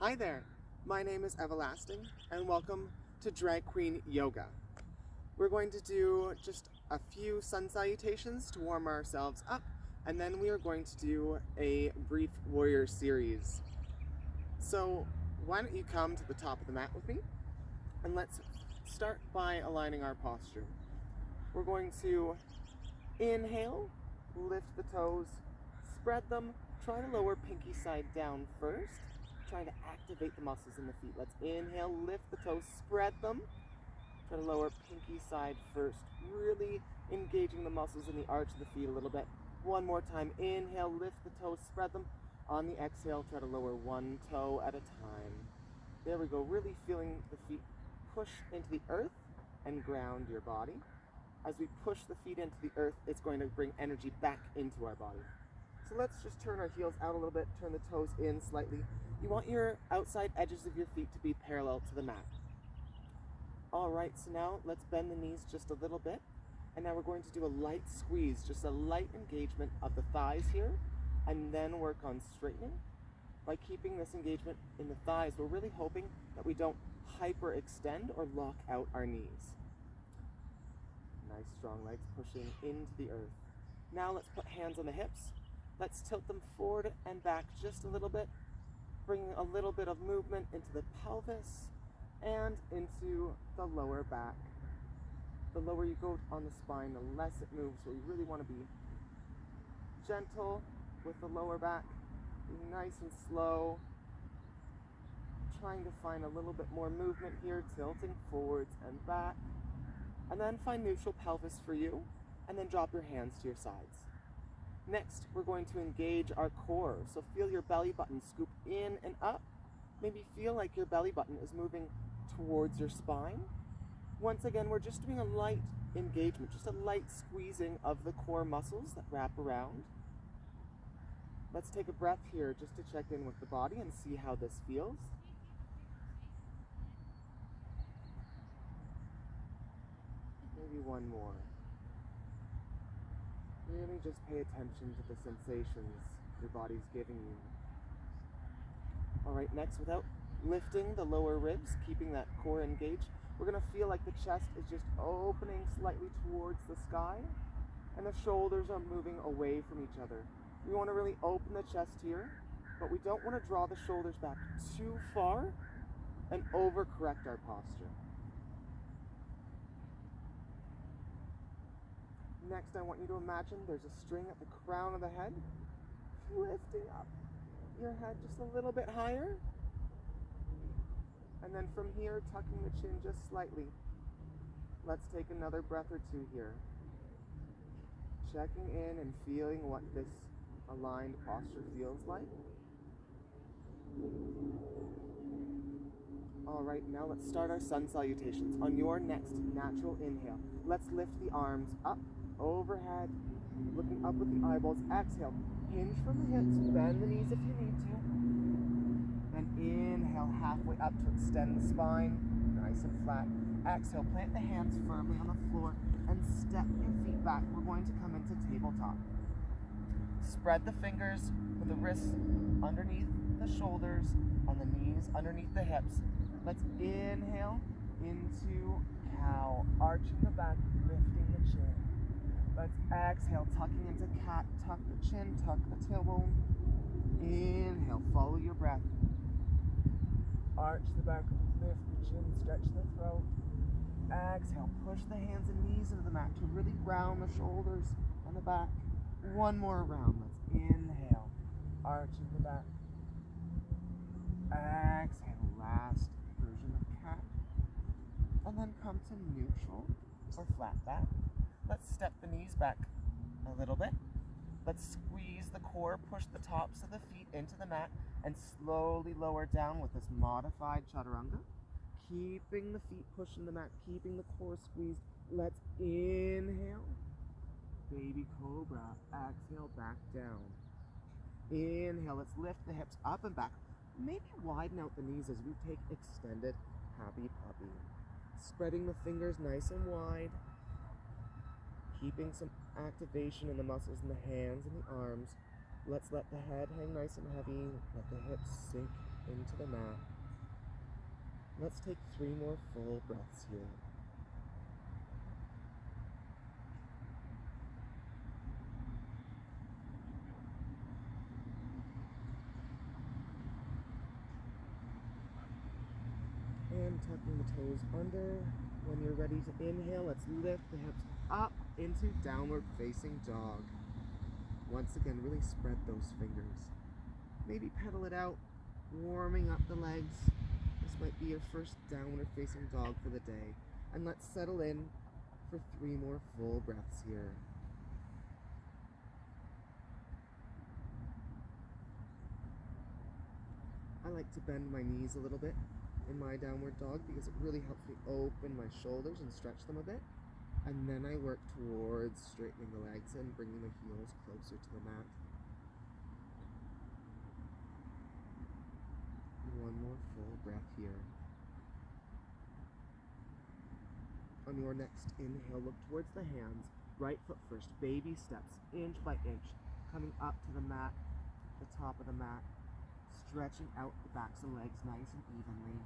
Hi there, my name is Eva Lasting and welcome to Drag Queen Yoga. We're going to do just a few sun salutations to warm ourselves up, and then we are going to do a brief warrior series. So why don't you come to the top of the mat with me, and let's start by aligning our posture. We're going to inhale, lift the toes, spread them, try to lower pinky side down first. Trying to activate the muscles in the feet. Let's inhale, lift the toes, spread them. Try to lower pinky side first, really engaging the muscles in the arch of the feet a little bit. One more time, inhale, lift the toes, spread them. On the exhale, try to lower one toe at a time. There we go, really feeling the feet push into the earth and ground your body. As we push the feet into the earth, it's going to bring energy back into our body. So let's just turn our heels out a little bit, turn the toes in slightly. You want your outside edges of your feet to be parallel to the mat. All right, so now let's bend the knees just a little bit. And now we're going to do a light squeeze, just a light engagement of the thighs here, and then work on straightening. By keeping this engagement in the thighs, we're really hoping that we don't hyperextend or lock out our knees. Nice strong legs pushing into the earth. Now let's put hands on the hips. Let's tilt them forward and back just a little bit. Bringing a little bit of movement into the pelvis and into the lower back. The lower you go on the spine, the less it moves, so you really want to be gentle with the lower back, being nice and slow, trying to find a little bit more movement here, tilting forwards and back, and then find neutral pelvis for you, and then drop your hands to your sides. Next, we're going to engage our core. So feel your belly button scoop in and up. Maybe feel like your belly button is moving towards your spine. Once again, we're just doing a light engagement, just a light squeezing of the core muscles that wrap around. Let's take a breath here just to check in with the body and see how this feels. Maybe one more. Really just pay attention to the sensations your body's giving you. All right, next, without lifting the lower ribs, keeping that core engaged, we're gonna feel like the chest is just opening slightly towards the sky and the shoulders are moving away from each other. We wanna really open the chest here, but we don't wanna draw the shoulders back too far and overcorrect our posture. Next, I want you to imagine there's a string at the crown of the head, lifting up your head just a little bit higher. And then from here, tucking the chin just slightly. Let's take another breath or two here. Checking in and feeling what this aligned posture feels like. All right, now let's start our sun salutations. On your next natural inhale, let's lift the arms up, overhead, looking up with the eyeballs. Exhale, hinge from the hips, bend the knees if you need to. Then inhale halfway up to extend the spine, nice and flat. Exhale, plant the hands firmly on the floor and step your feet back. We're going to come into tabletop. Spread the fingers with the wrists underneath the shoulders and the knees underneath the hips. Let's inhale into cow, arching the back, lifting the chin. Let's exhale, tucking into cat, tuck the chin, tuck the tailbone. Inhale, follow your breath. Arch the back, lift the chin, stretch the throat. Exhale, push the hands and knees into the mat to really round the shoulders and the back. One more round. Let's inhale, arching the back. Exhale, last version of cat. And then come to neutral or flat back. Let's step the knees back a little bit. Let's squeeze the core, push the tops of the feet into the mat, and slowly lower down with this modified chaturanga. Keeping the feet pushing the mat, keeping the core squeezed. Let's inhale. Baby cobra. Exhale, back down. Inhale, let's lift the hips up and back. Maybe widen out the knees as we take extended happy puppy. Spreading the fingers nice and wide. Keeping some activation in the muscles in the hands and the arms. Let's let the head hang nice and heavy. Let the hips sink into the mat. Let's take 3 more full breaths here. And tucking the toes under. When you're ready to inhale, let's lift the hips up into downward facing dog. Once again, really spread those fingers. Maybe pedal it out, warming up the legs. This might be your first downward facing dog for the day. And let's settle in for 3 more full breaths here. I like to bend my knees a little bit in my downward dog because it really helps me open my shoulders and stretch them a bit. And then I work towards straightening the legs and bringing the heels closer to the mat. 1 more full breath here. On your next inhale, look towards the hands. Right foot first, baby steps, inch by inch, coming up to the mat, the top of the mat, stretching out the backs of the legs nice and evenly.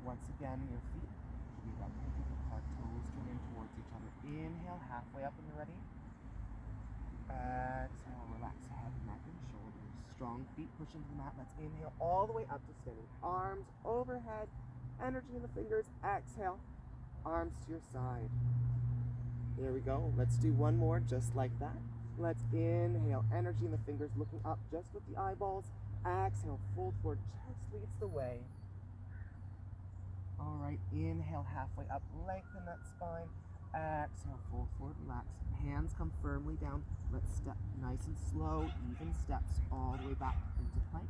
Once again, your feet should be relatively apart, toes turn in towards each other. Inhale, halfway up when you're ready. Exhale, relax head, neck, and shoulders. Strong feet push into the mat. Let's inhale all the way up to standing. Arms overhead, energy in the fingers. Exhale, arms to your side. There we go. Let's do 1 more just like that. Let's inhale, energy in the fingers, looking up just with the eyeballs. Exhale, fold forward, chest leads the way. All right, inhale, halfway up, lengthen that spine. Exhale, fold forward, relax. Hands come firmly down. Let's step nice and slow, even steps all the way back into plank.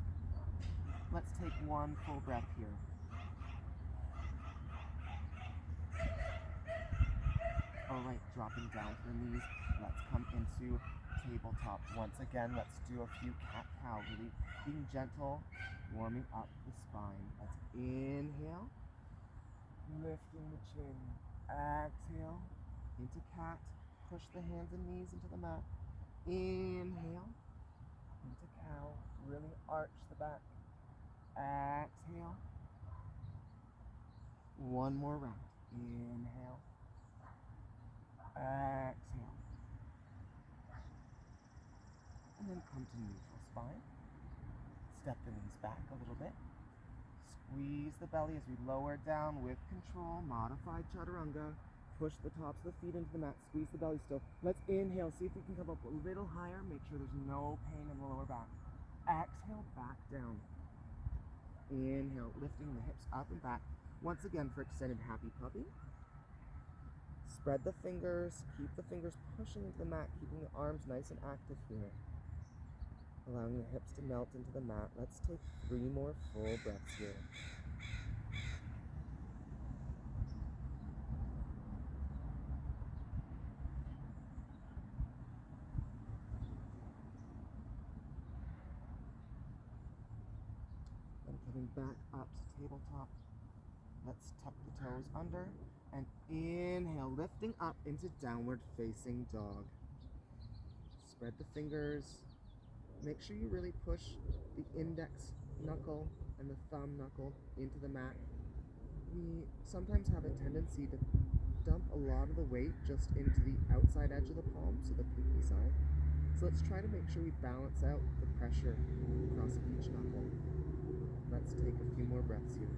Let's take 1 full breath here. All right, dropping down to the knees. Let's come into tabletop. Once again, let's do a few cat-cow, really being gentle, warming up the spine. Let's inhale, lifting the chin. Exhale, into cat. Push the hands and knees into the mat. Inhale, into cow. Really arch the back. Exhale. 1 more round. Inhale. Exhale. And then come to neutral spine. Step the knees back a little bit. Squeeze the belly as we lower down with control. Modified chaturanga. Push the tops of the feet into the mat. Squeeze the belly still. Let's inhale. See if we can come up a little higher. Make sure there's no pain in the lower back. Exhale, back down. Inhale, lifting the hips up and back. Once again for extended happy puppy. Spread the fingers. Keep the fingers pushing into the mat, keeping the arms nice and active here. Allowing the hips to melt into the mat. Let's take 3 more full breaths here. And coming back up to tabletop. Let's tuck the toes under and inhale, lifting up into downward facing dog. Spread the fingers. Make sure you really push the index knuckle and the thumb knuckle into the mat. We sometimes have a tendency to dump a lot of the weight just into the outside edge of the palm, so the pinky side. So let's try to make sure we balance out the pressure across each knuckle. Let's take a few more breaths here.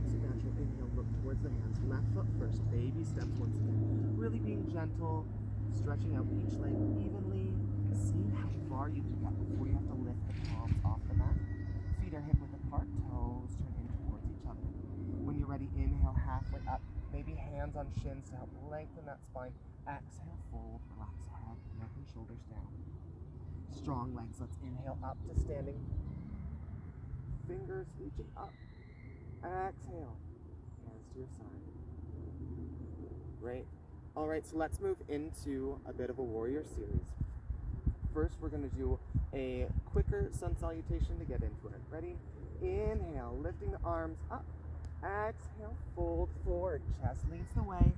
Natural inhale, look towards the hands. Left foot first, baby steps once again. Really being gentle, stretching out each leg evenly, seeing how far you can get before you have to lift the palms off the mat. Feet are hip width apart, toes turn in towards each other. When you're ready, inhale halfway up, maybe hands on shins to help lengthen that spine. Exhale, fold, relax head, neck and shoulders down. Strong legs, let's inhale up to standing. Fingers reaching up. Exhale, hands to your side. Great. All right, so let's move into a bit of a warrior series. First, we're going to do a quicker sun salutation to get into it. Ready? Inhale, lifting the arms up. Exhale, fold forward, chest leads the way.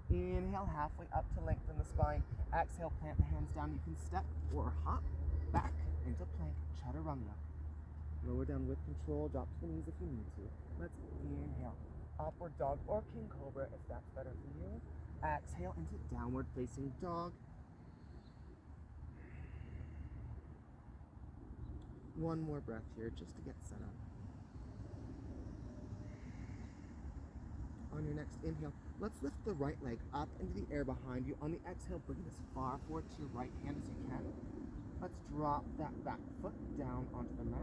Inhale, halfway up to lengthen the spine. Exhale, plant the hands down. You can step or hop back into plank, chaturanga. Lower down with control, drop to the knees if you need to. Let's inhale, upward dog or king cobra if that's better for you. Exhale into downward facing dog. One more breath here just to get set up. On your next inhale, let's lift the right leg up into the air behind you. On the exhale, bring it as far forward to your right hand as you can. Let's drop that back foot down onto the mat.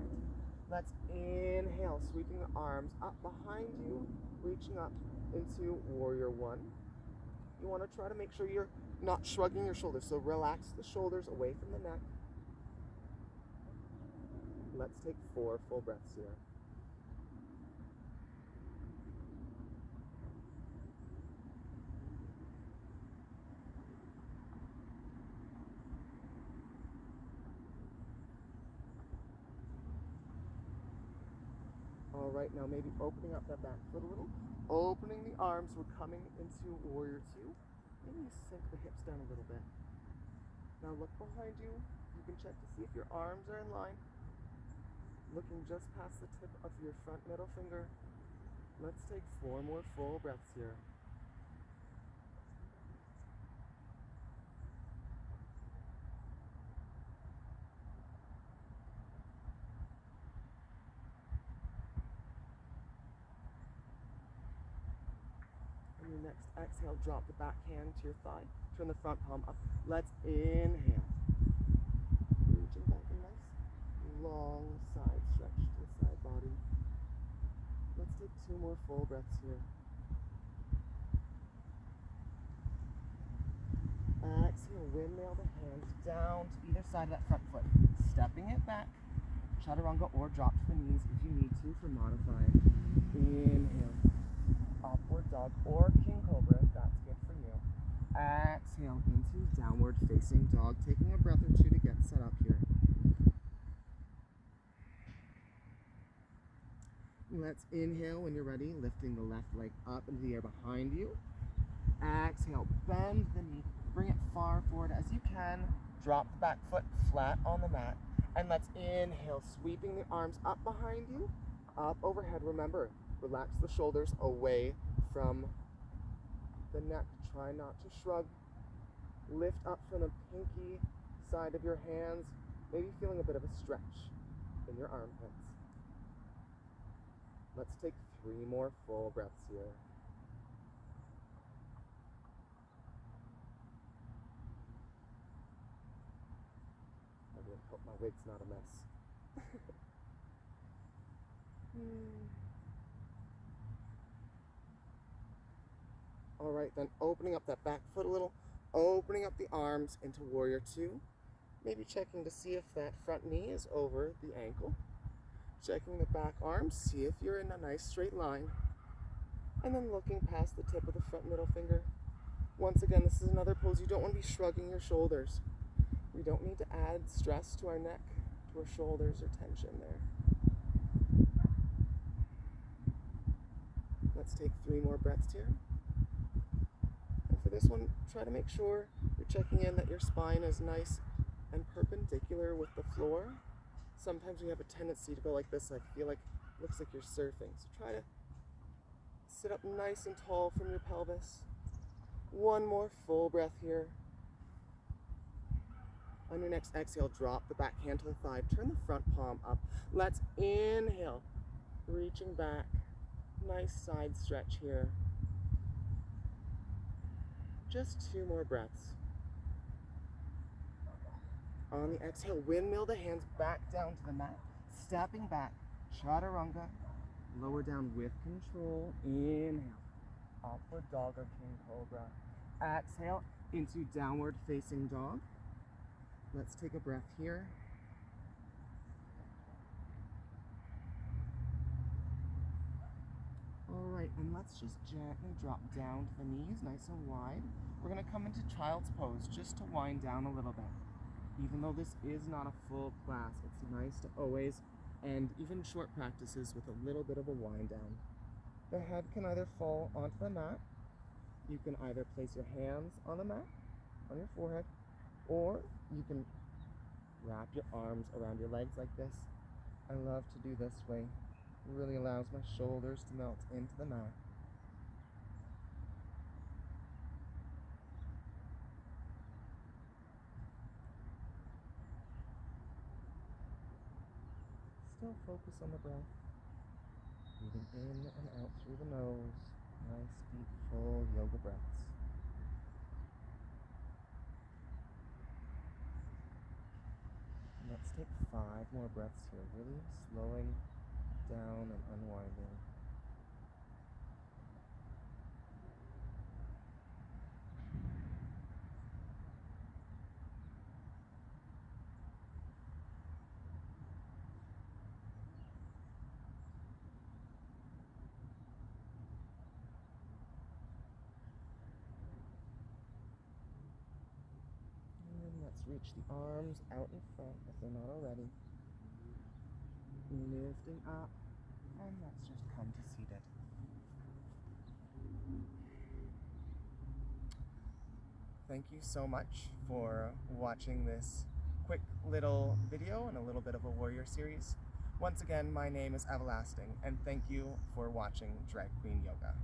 Let's inhale, sweeping the arms up behind you, reaching up into warrior one. You want to try to make sure you're not shrugging your shoulders, so relax the shoulders away from the neck. Let's take 4 full breaths here. All right, now maybe opening up that back foot a little, opening the arms. We're coming into warrior two. Maybe you sink the hips down a little bit. Now look behind you. You can check to see if your arms are in line. Looking just past the tip of your front middle finger. Let's take 4 more full breaths here. On your next exhale, drop the back hand to your thigh. Turn the front palm up. Let's inhale. Reaching back a nice long side stretch to the side body. Let's take 2 more full breaths here. Exhale, windmill the hands down to either side of that front foot. Stepping it back, chaturanga or drop to the knees if you need to for modified. Inhale, upward dog or king cobra if that's good for you. Exhale into downward facing dog, taking a breath or 2 to get set up here. Let's inhale when you're ready, lifting the left leg up into the air behind you. Exhale, bend the knee, bring it far forward as you can. Drop the back foot flat on the mat. And let's inhale, sweeping the arms up behind you, up overhead. Remember, relax the shoulders away from the neck. Try not to shrug. Lift up from the pinky side of your hands, maybe feeling a bit of a stretch in your armpits. Let's take 3 more full breaths here. I really hope my wig's not a mess. All right, then opening up that back foot a little, opening up the arms into warrior two. Maybe checking to see if that front knee is over the ankle. Checking the back arms, see if you're in a nice straight line. And then looking past the tip of the front middle finger. Once again, this is another pose. You don't want to be shrugging your shoulders. We don't need to add stress to our neck, to our shoulders, or tension there. Let's take 3 more breaths here. And for this one, try to make sure you're checking in that your spine is nice and perpendicular with the floor. Sometimes we have a tendency to go like this. I feel like it looks like you're surfing. So try to sit up nice and tall from your pelvis. 1 more full breath here. On your next exhale, drop the back hand to the thigh. Turn the front palm up. Let's inhale, reaching back. Nice side stretch here. Just 2 more breaths. On the exhale, windmill the hands back down to the mat. Stepping back, chaturanga. Lower down with control. Inhale, upward dog or king cobra. Exhale into downward facing dog. Let's take a breath here. All right, and let's just gently drop down to the knees, nice and wide. We're gonna come into child's pose just to wind down a little bit. Even though this is not a full class, it's nice to always end even short practices with a little bit of a wind down. The head can either fall onto the mat. You can either place your hands on the mat, on your forehead, or you can wrap your arms around your legs like this. I love to do this way. It really allows my shoulders to melt into the mat. Still focus on the breath. Breathing in and out through the nose. Nice, deep, full yoga breaths. And let's take 5 more breaths here, really slowing down and unwinding. Let's reach the arms out in front if they're not already. Lifting up, and let's just come to seated. Thank you so much for watching this quick little video and a little bit of a warrior series. Once again, my name is Eva Lasting, and thank you for watching Drag Queen Yoga.